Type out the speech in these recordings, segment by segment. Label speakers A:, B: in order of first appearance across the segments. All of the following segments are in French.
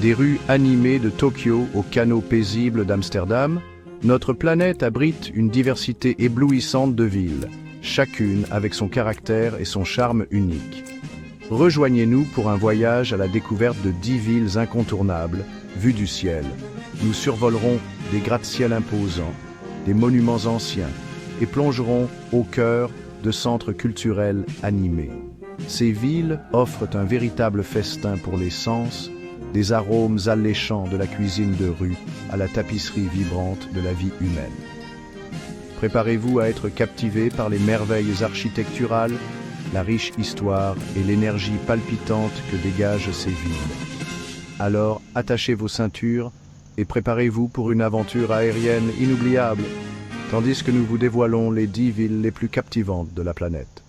A: Des rues animées de Tokyo aux canaux paisibles d'Amsterdam, notre planète abrite une diversité éblouissante de villes, chacune avec son caractère et son charme unique. Rejoignez-nous pour un voyage à la découverte de 10 villes incontournables, vues du ciel. Nous survolerons des gratte-ciels imposants, des monuments anciens, et plongerons au cœur de centres culturels animés. Ces villes offrent un véritable festin pour les sens, des arômes alléchants de la cuisine de rue à la tapisserie vibrante de la vie humaine. Préparez-vous à être captivé par les merveilles architecturales, la riche histoire et l'énergie palpitante que dégagent ces villes. Alors, attachez vos ceintures et préparez-vous pour une aventure aérienne inoubliable, tandis que nous vous dévoilons les 10 villes les plus captivantes de la planète.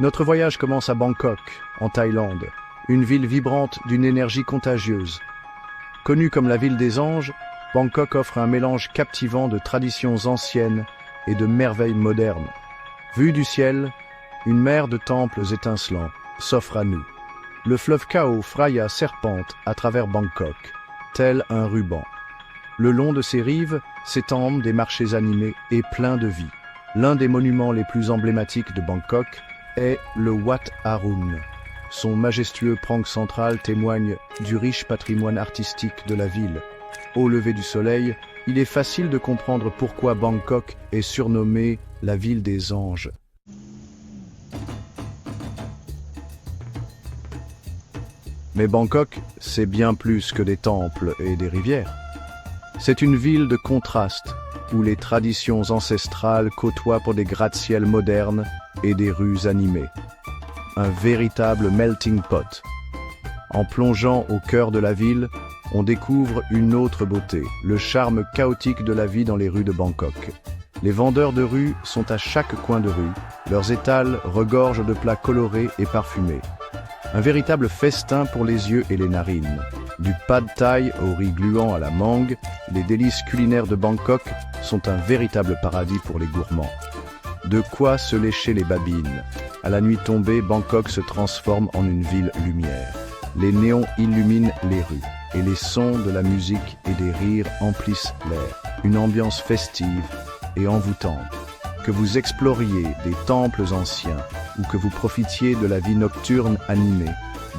A: Notre voyage commence à Bangkok, en Thaïlande, une ville vibrante d'une énergie contagieuse. Connue comme la ville des anges, Bangkok offre un mélange captivant de traditions anciennes et de merveilles modernes. Vue du ciel, une mer de temples étincelants s'offre à nous. Le fleuve Khao Phraya serpente à travers Bangkok, tel un ruban. Le long de ses rives s'étendent des marchés animés et pleins de vie. L'un des monuments les plus emblématiques de Bangkok est le Wat Arun. Son majestueux prank central témoigne du riche patrimoine artistique de la ville. Au lever du soleil, il est facile de comprendre pourquoi Bangkok est surnommée la ville des anges. Mais Bangkok, c'est bien plus que des temples et des rivières. C'est une ville de contrastes, où les traditions ancestrales côtoient pour des gratte-ciels modernes et des rues animées. Un véritable melting pot. En plongeant au cœur de la ville, on découvre une autre beauté, le charme chaotique de la vie dans les rues de Bangkok. Les vendeurs de rue sont à chaque coin de rue, leurs étals regorgent de plats colorés et parfumés. Un véritable festin pour les yeux et les narines. Du pad thai au riz gluant à la mangue, les délices culinaires de Bangkok sont un véritable paradis pour les gourmands. De quoi se lécher les babines. À la nuit tombée, Bangkok se transforme en une ville lumière. Les néons illuminent les rues, et les sons de la musique et des rires emplissent l'air. Une ambiance festive et envoûtante. Que vous exploriez des temples anciens ou que vous profitiez de la vie nocturne animée,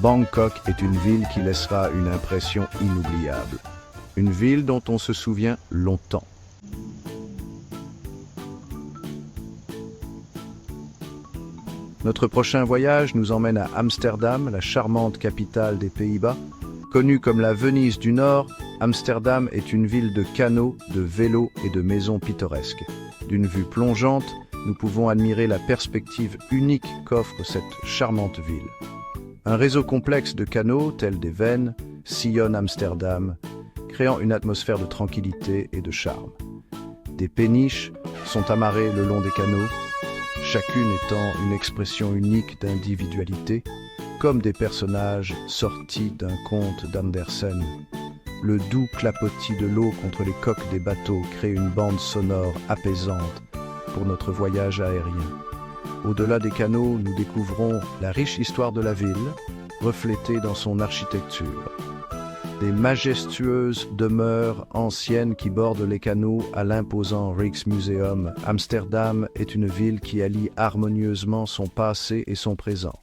A: Bangkok est une ville qui laissera une impression inoubliable. Une ville dont on se souvient longtemps. Notre prochain voyage nous emmène à Amsterdam, la charmante capitale des Pays-Bas. Connue comme la Venise du Nord, Amsterdam est une ville de canaux, de vélos et de maisons pittoresques. D'une vue plongeante, nous pouvons admirer la perspective unique qu'offre cette charmante ville. Un réseau complexe de canaux, tels des veines, sillonne Amsterdam, créant une atmosphère de tranquillité et de charme. Des péniches sont amarrées le long des canaux, chacune étant une expression unique d'individualité, comme des personnages sortis d'un conte d'Andersen. Le doux clapotis de l'eau contre les coques des bateaux crée une bande sonore apaisante pour notre voyage aérien. Au-delà des canaux, nous découvrons la riche histoire de la ville, reflétée dans son architecture. Des majestueuses demeures anciennes qui bordent les canaux à l'imposant Rijksmuseum. Amsterdam est une ville qui allie harmonieusement son passé et son présent.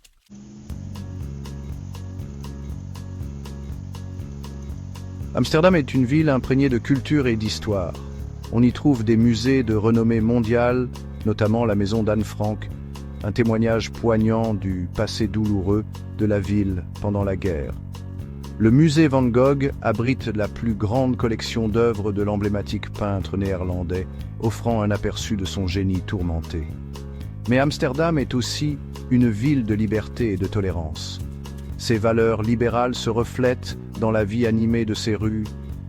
A: Amsterdam est une ville imprégnée de culture et d'histoire. On y trouve des musées de renommée mondiale, notamment la maison d'Anne Frank, un témoignage poignant du passé douloureux de la ville pendant la guerre. Le musée Van Gogh abrite la plus grande collection d'œuvres de l'emblématique peintre néerlandais, offrant un aperçu de son génie tourmenté. Mais Amsterdam est aussi une ville de liberté et de tolérance. Ses valeurs libérales se reflètent dans la vie animée de ses rues,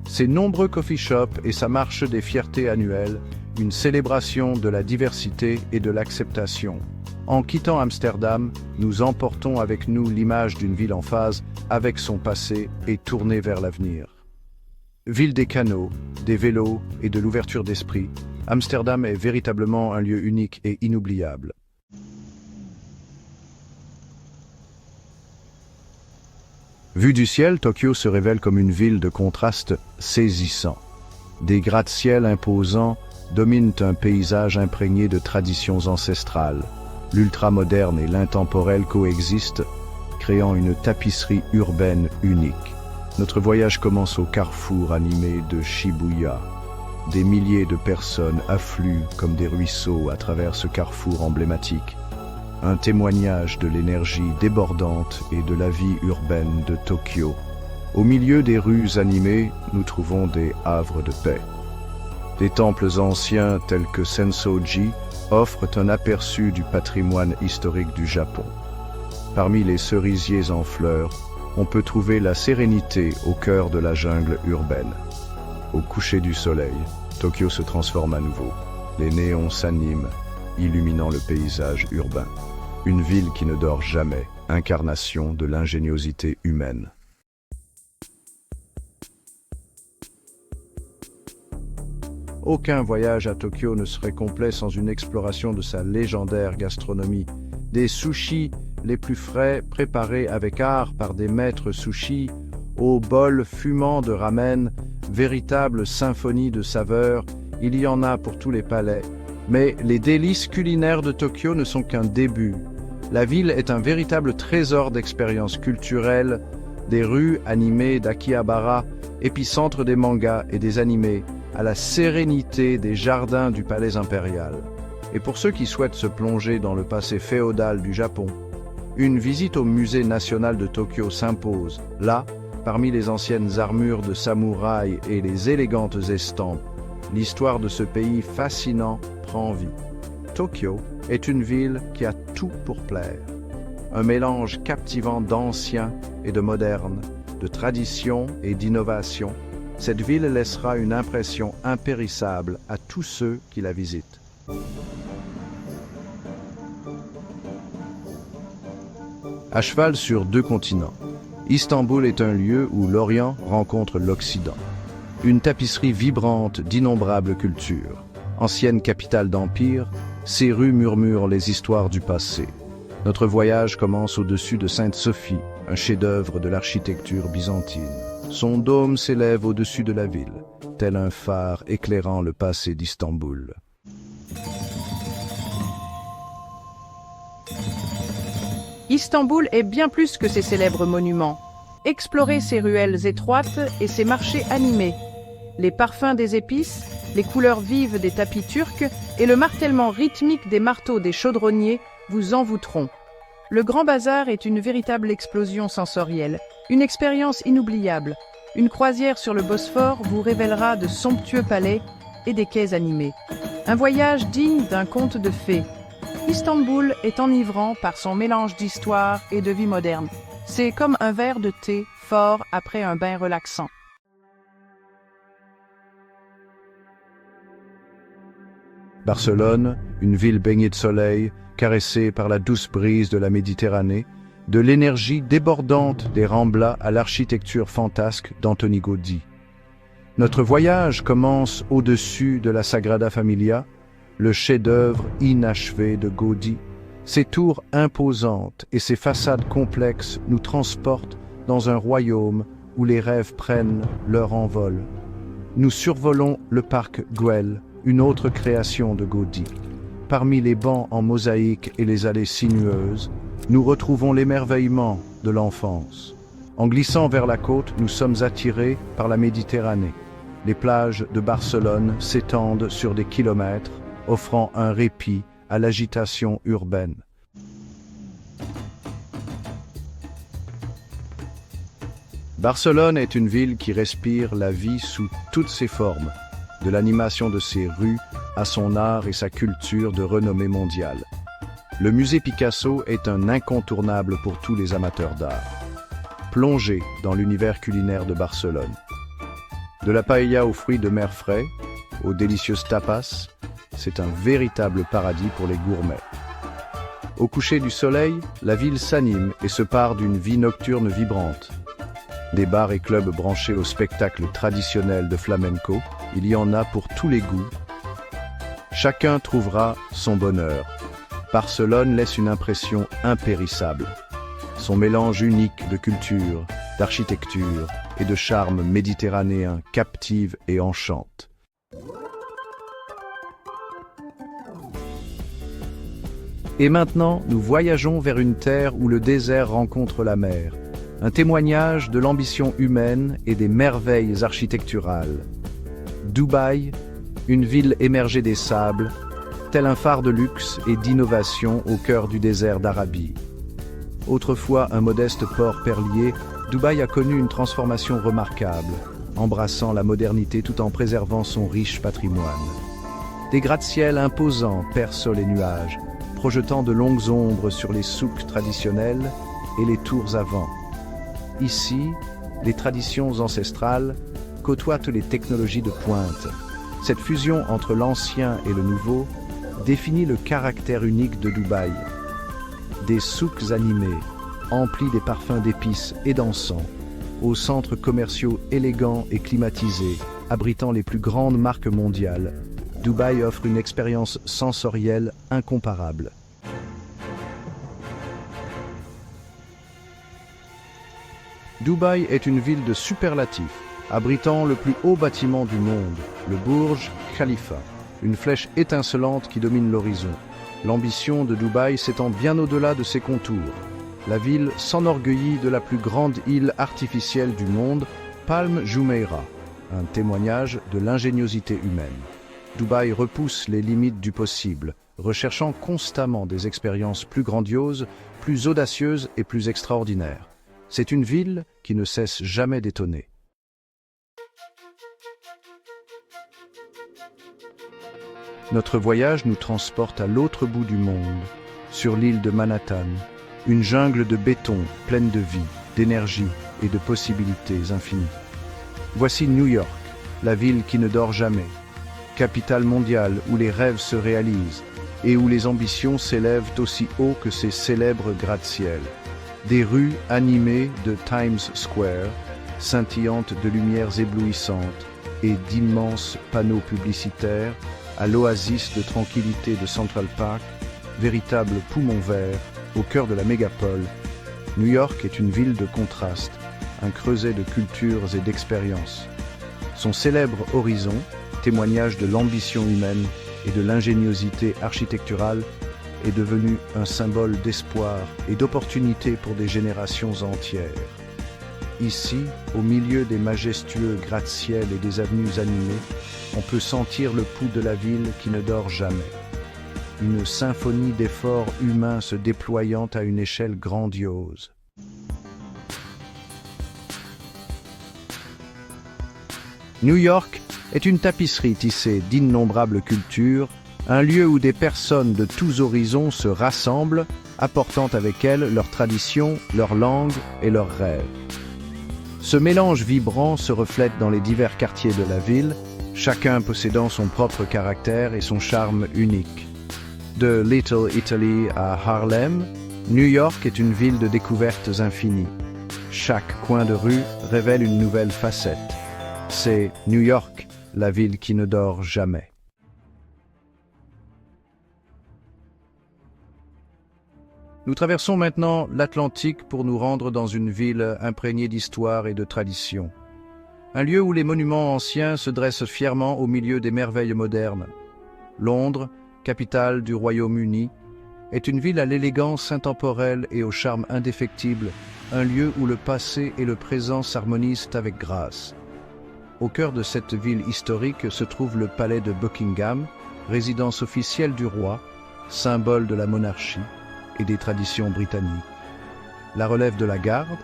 A: ses nombreux coffee shops et sa marche des fiertés annuelles, une célébration de la diversité et de l'acceptation. En quittant Amsterdam, nous emportons avec nous l'image d'une ville en phase avec son passé et tournée vers l'avenir. Ville des canaux, des vélos et de l'ouverture d'esprit, Amsterdam est véritablement un lieu unique et inoubliable. Vue du ciel, Tokyo se révèle comme une ville de contrastes saisissants. Des gratte-ciels imposants dominent un paysage imprégné de traditions ancestrales. L'ultramoderne et l'intemporel coexistent, créant une tapisserie urbaine unique. Notre voyage commence au carrefour animé de Shibuya. Des milliers de personnes affluent comme des ruisseaux à travers ce carrefour emblématique. Un témoignage de l'énergie débordante et de la vie urbaine de Tokyo. Au milieu des rues animées, nous trouvons des havres de paix. Des temples anciens tels que Sensoji offrent un aperçu du patrimoine historique du Japon. Parmi les cerisiers en fleurs, on peut trouver la sérénité au cœur de la jungle urbaine. Au coucher du soleil, Tokyo se transforme à nouveau. Les néons s'animent, illuminant le paysage urbain. Une ville qui ne dort jamais, incarnation de l'ingéniosité humaine. Aucun voyage à Tokyo ne serait complet sans une exploration de sa légendaire gastronomie. Des sushis les plus frais, préparés avec art par des maîtres sushis, aux bols fumants de ramen, véritable symphonie de saveurs, il y en a pour tous les palais. Mais les délices culinaires de Tokyo ne sont qu'un début. La ville est un véritable trésor d'expériences culturelles, des rues animées d'Akihabara, épicentre des mangas et des animés, à la sérénité des jardins du palais impérial. Et pour ceux qui souhaitent se plonger dans le passé féodal du Japon, une visite au musée national de Tokyo s'impose. Là, parmi les anciennes armures de samouraïs et les élégantes estampes, l'histoire de ce pays fascinant prend vie. Tokyo est une ville qui a tout pour plaire. Un mélange captivant d'ancien et de moderne, de tradition et d'innovation. Cette ville laissera une impression impérissable à tous ceux qui la visitent. À cheval sur deux continents, Istanbul est un lieu où l'Orient rencontre l'Occident. Une tapisserie vibrante d'innombrables cultures. Ancienne capitale d'empire, ses rues murmurent les histoires du passé. Notre voyage commence au-dessus de Sainte-Sophie, un chef-d'œuvre de l'architecture byzantine. Son dôme s'élève au-dessus de la ville, tel un phare éclairant le passé d'Istanbul.
B: Istanbul est bien plus que ses célèbres monuments. Explorez ses ruelles étroites et ses marchés animés. Les parfums des épices, les couleurs vives des tapis turcs et le martèlement rythmique des marteaux des chaudronniers vous envoûteront. Le Grand Bazar est une véritable explosion sensorielle, une expérience inoubliable. Une croisière sur le Bosphore vous révélera de somptueux palais et des quais animés. Un voyage digne d'un conte de fées. Istanbul est enivrant par son mélange d'histoire et de vie moderne. C'est comme un verre de thé fort après un bain relaxant.
A: Barcelone, une ville baignée de soleil, caressée par la douce brise de la Méditerranée, de l'énergie débordante des Ramblas à l'architecture fantasque d'Antoni Gaudí. Notre voyage commence au-dessus de la Sagrada Familia, le chef-d'œuvre inachevé de Gaudí. Ses tours imposantes et ses façades complexes nous transportent dans un royaume où les rêves prennent leur envol. Nous survolons le parc Güell, une autre création de Gaudí. Parmi les bancs en mosaïque et les allées sinueuses, nous retrouvons l'émerveillement de l'enfance. En glissant vers la côte, nous sommes attirés par la Méditerranée. Les plages de Barcelone s'étendent sur des kilomètres, offrant un répit à l'agitation urbaine. Barcelone est une ville qui respire la vie sous toutes ses formes, de l'animation de ses rues à son art et sa culture de renommée mondiale. Le musée Picasso est un incontournable pour tous les amateurs d'art. Plongez dans l'univers culinaire de Barcelone. De la paella aux fruits de mer frais, aux délicieuses tapas, c'est un véritable paradis pour les gourmets. Au coucher du soleil, la ville s'anime et se pare d'une vie nocturne vibrante. Des bars et clubs branchés au spectacle traditionnel de flamenco, il y en a pour tous les goûts. Chacun trouvera son bonheur. Barcelone laisse une impression impérissable. Son mélange unique de culture, d'architecture et de charme méditerranéen captive et enchante. Et maintenant, nous voyageons vers une terre où le désert rencontre la mer, un témoignage de l'ambition humaine et des merveilles architecturales. Dubaï, une ville émergée des sables, tel un phare de luxe et d'innovation au cœur du désert d'Arabie. Autrefois un modeste port perlier, Dubaï a connu une transformation remarquable, embrassant la modernité tout en préservant son riche patrimoine. Des gratte-ciels imposants percent les nuages, projetant de longues ombres sur les souks traditionnels et les tours à vent. Ici, les traditions ancestrales côtoient les technologies de pointe. Cette fusion entre l'ancien et le nouveau définit le caractère unique de Dubaï. Des souks animés, emplis des parfums d'épices et d'encens, aux centres commerciaux élégants et climatisés, abritant les plus grandes marques mondiales, Dubaï offre une expérience sensorielle incomparable. Dubaï est une ville de superlatifs, abritant le plus haut bâtiment du monde, le Burj Khalifa, une flèche étincelante qui domine l'horizon. L'ambition de Dubaï s'étend bien au-delà de ses contours. La ville s'enorgueillit de la plus grande île artificielle du monde, Palm Jumeirah, un témoignage de l'ingéniosité humaine. Dubaï repousse les limites du possible, recherchant constamment des expériences plus grandioses, plus audacieuses et plus extraordinaires. C'est une ville qui ne cesse jamais d'étonner. Notre voyage nous transporte à l'autre bout du monde, sur l'île de Manhattan, une jungle de béton pleine de vie, d'énergie et de possibilités infinies. Voici New York, la ville qui ne dort jamais, capitale mondiale où les rêves se réalisent et où les ambitions s'élèvent aussi haut que ces célèbres gratte-ciel. Des rues animées de Times Square, scintillantes de lumières éblouissantes et d'immenses panneaux publicitaires, à l'oasis de tranquillité de Central Park, véritable poumon vert, au cœur de la mégapole. New York est une ville de contrastes, un creuset de cultures et d'expériences. Son célèbre horizon, témoignage de l'ambition humaine et de l'ingéniosité architecturale, est devenu un symbole d'espoir et d'opportunité pour des générations entières. Ici, au milieu des majestueux gratte-ciel et des avenues animées, on peut sentir le pouls de la ville qui ne dort jamais. Une symphonie d'efforts humains se déployant à une échelle grandiose. New York est une tapisserie tissée d'innombrables cultures, un lieu où des personnes de tous horizons se rassemblent, apportant avec elles leurs traditions, leurs langues et leurs rêves. Ce mélange vibrant se reflète dans les divers quartiers de la ville, chacun possédant son propre caractère et son charme unique. De Little Italy à Harlem, New York est une ville de découvertes infinies. Chaque coin de rue révèle une nouvelle facette. C'est New York, la ville qui ne dort jamais. Nous traversons maintenant l'Atlantique pour nous rendre dans une ville imprégnée d'histoire et de tradition. Un lieu où les monuments anciens se dressent fièrement au milieu des merveilles modernes. Londres, capitale du Royaume-Uni, est une ville à l'élégance intemporelle et au charme indéfectible, un lieu où le passé et le présent s'harmonisent avec grâce. Au cœur de cette ville historique se trouve le palais de Buckingham, résidence officielle du roi, symbole de la monarchie et des traditions britanniques. La relève de la garde,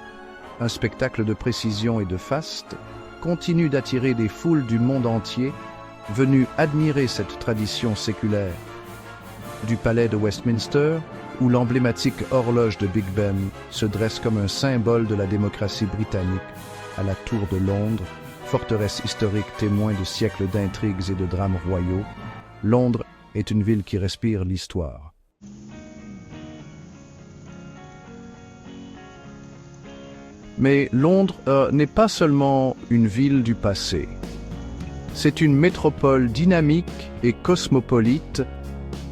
A: un spectacle de précision et de faste, continue d'attirer des foules du monde entier venues admirer cette tradition séculaire. Du palais de Westminster, où l'emblématique horloge de Big Ben se dresse comme un symbole de la démocratie britannique, à la Tour de Londres, forteresse historique témoin de siècles d'intrigues et de drames royaux, Londres est une ville qui respire l'histoire. Mais Londres n'est pas seulement une ville du passé. C'est une métropole dynamique et cosmopolite,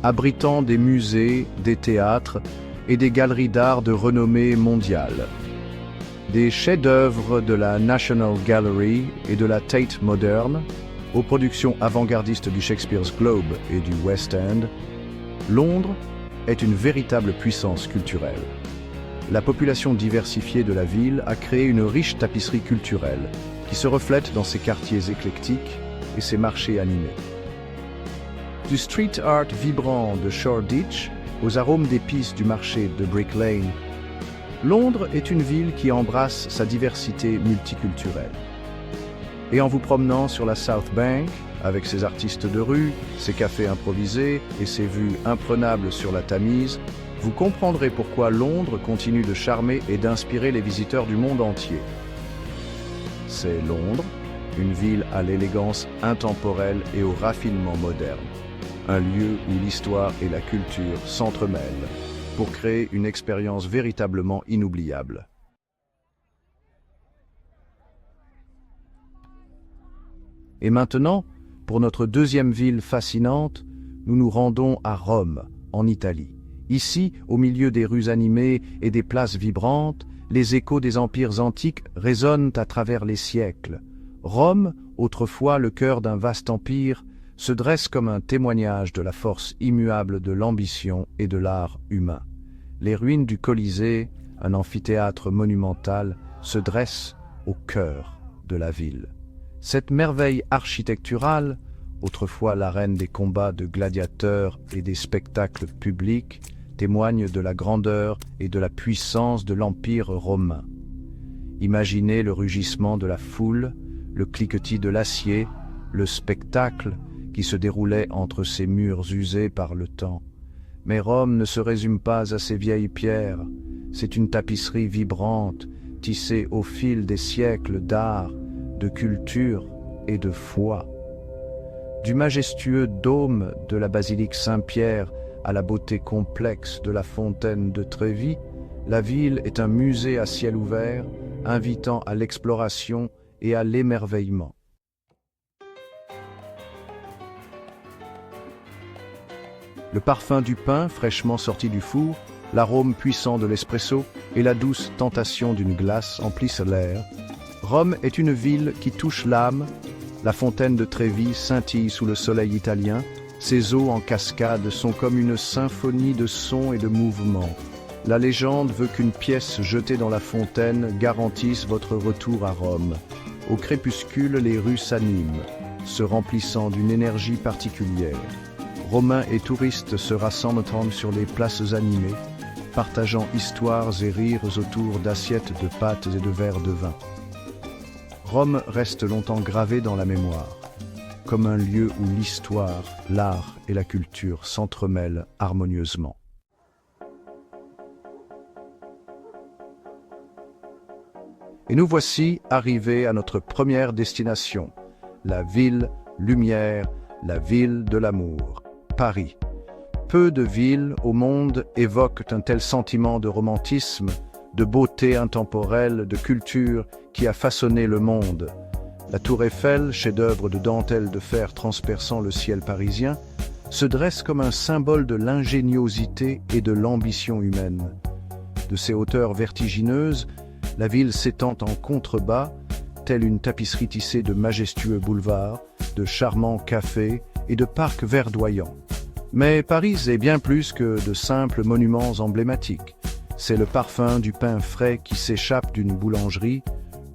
A: abritant des musées, des théâtres et des galeries d'art de renommée mondiale. Des chefs-d'œuvre de la National Gallery et de la Tate Modern, aux productions avant-gardistes du Shakespeare's Globe et du West End, Londres est une véritable puissance culturelle. La population diversifiée de la ville a créé une riche tapisserie culturelle qui se reflète dans ses quartiers éclectiques et ses marchés animés. Du street art vibrant de Shoreditch aux arômes d'épices du marché de Brick Lane, Londres est une ville qui embrasse sa diversité multiculturelle. Et en vous promenant sur la South Bank, avec ses artistes de rue, ses cafés improvisés et ses vues imprenables sur la Tamise, vous comprendrez pourquoi Londres continue de charmer et d'inspirer les visiteurs du monde entier. C'est Londres, une ville à l'élégance intemporelle et au raffinement moderne. Un lieu où l'histoire et la culture s'entremêlent pour créer une expérience véritablement inoubliable. Et maintenant, pour notre deuxième ville fascinante, nous nous rendons à Rome, en Italie. Ici, au milieu des rues animées et des places vibrantes, les échos des empires antiques résonnent à travers les siècles. Rome, autrefois le cœur d'un vaste empire, se dresse comme un témoignage de la force immuable de l'ambition et de l'art humain. Les ruines du Colisée, un amphithéâtre monumental, se dressent au cœur de la ville. Cette merveille architecturale, autrefois l'arène des combats de gladiateurs et des spectacles publics, témoigne de la grandeur et de la puissance de l'Empire romain. Imaginez le rugissement de la foule, le cliquetis de l'acier, le spectacle qui se déroulait entre ces murs usés par le temps. Mais Rome ne se résume pas à ces vieilles pierres, c'est une tapisserie vibrante, tissée au fil des siècles d'art, de culture et de foi. Du majestueux dôme de la basilique Saint-Pierre à la beauté complexe de la fontaine de Trévi, la ville est un musée à ciel ouvert, invitant à l'exploration et à l'émerveillement. Le parfum du pain fraîchement sorti du four, l'arôme puissant de l'espresso et la douce tentation d'une glace emplissent l'air. Rome est une ville qui touche l'âme. La fontaine de Trévi scintille sous le soleil italien. Ses eaux en cascade sont comme une symphonie de sons et de mouvements. La légende veut qu'une pièce jetée dans la fontaine garantisse votre retour à Rome. Au crépuscule, les rues s'animent, se remplissant d'une énergie particulière. Romains et touristes se rassemblent sur les places animées, partageant histoires et rires autour d'assiettes de pâtes et de verres de vin. Rome reste longtemps gravée dans la mémoire, comme un lieu où l'histoire, l'art et la culture s'entremêlent harmonieusement. Et nous voici arrivés à notre première destination, la ville lumière, la ville de l'amour, Paris. Peu de villes au monde évoquent un tel sentiment de romantisme, de beauté intemporelle, de culture qui a façonné le monde. La tour Eiffel, chef-d'œuvre de dentelle de fer transperçant le ciel parisien, se dresse comme un symbole de l'ingéniosité et de l'ambition humaine. De ses hauteurs vertigineuses, la ville s'étend en contrebas, telle une tapisserie tissée de majestueux boulevards, de charmants cafés et de parcs verdoyants. Mais Paris est bien plus que de simples monuments emblématiques. C'est le parfum du pain frais qui s'échappe d'une boulangerie,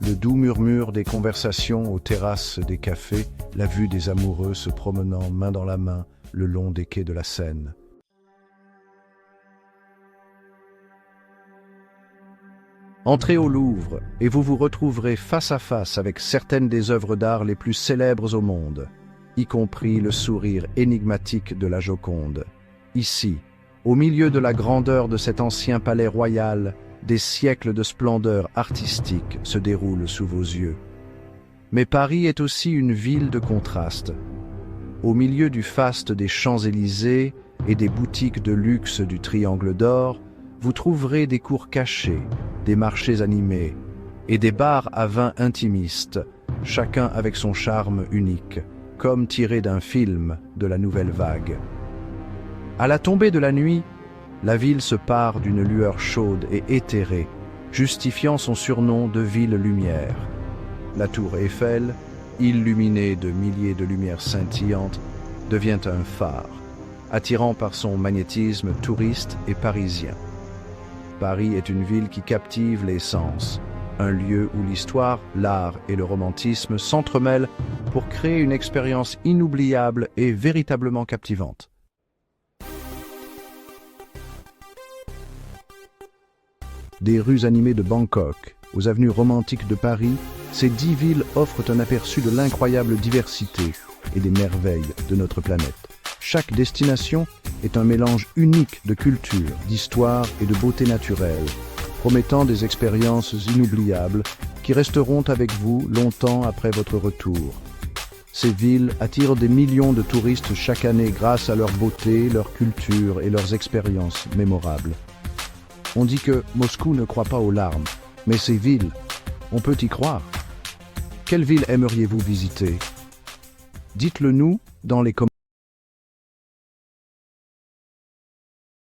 A: le doux murmure des conversations aux terrasses des cafés, la vue des amoureux se promenant main dans la main le long des quais de la Seine. Entrez au Louvre et vous vous retrouverez face à face avec certaines des œuvres d'art les plus célèbres au monde, y compris le sourire énigmatique de la Joconde. Ici, au milieu de la grandeur de cet ancien palais royal, des siècles de splendeur artistique se déroulent sous vos yeux. Mais Paris est aussi une ville de contrastes. Au milieu du faste des Champs-Élysées et des boutiques de luxe du Triangle d'Or, vous trouverez des cours cachés, des marchés animés et des bars à vin intimistes, chacun avec son charme unique, comme tiré d'un film de la nouvelle vague. À la tombée de la nuit, la ville se pare d'une lueur chaude et éthérée, justifiant son surnom de ville lumière. La tour Eiffel, illuminée de milliers de lumières scintillantes, devient un phare, attirant par son magnétisme touriste et parisien. Paris est une ville qui captive les sens, un lieu où l'histoire, l'art et le romantisme s'entremêlent pour créer une expérience inoubliable et véritablement captivante. Des rues animées de Bangkok aux avenues romantiques de Paris, ces 10 villes offrent un aperçu de l'incroyable diversité et des merveilles de notre planète. Chaque destination est un mélange unique de culture, d'histoire et de beauté naturelle, promettant des expériences inoubliables qui resteront avec vous longtemps après votre retour. Ces villes attirent des millions de touristes chaque année grâce à leur beauté, leur culture et leurs expériences mémorables. On dit que Moscou ne croit pas aux larmes, mais ces villes, on peut y croire. Quelle ville aimeriez-vous visiter? Dites-le nous dans les commentaires.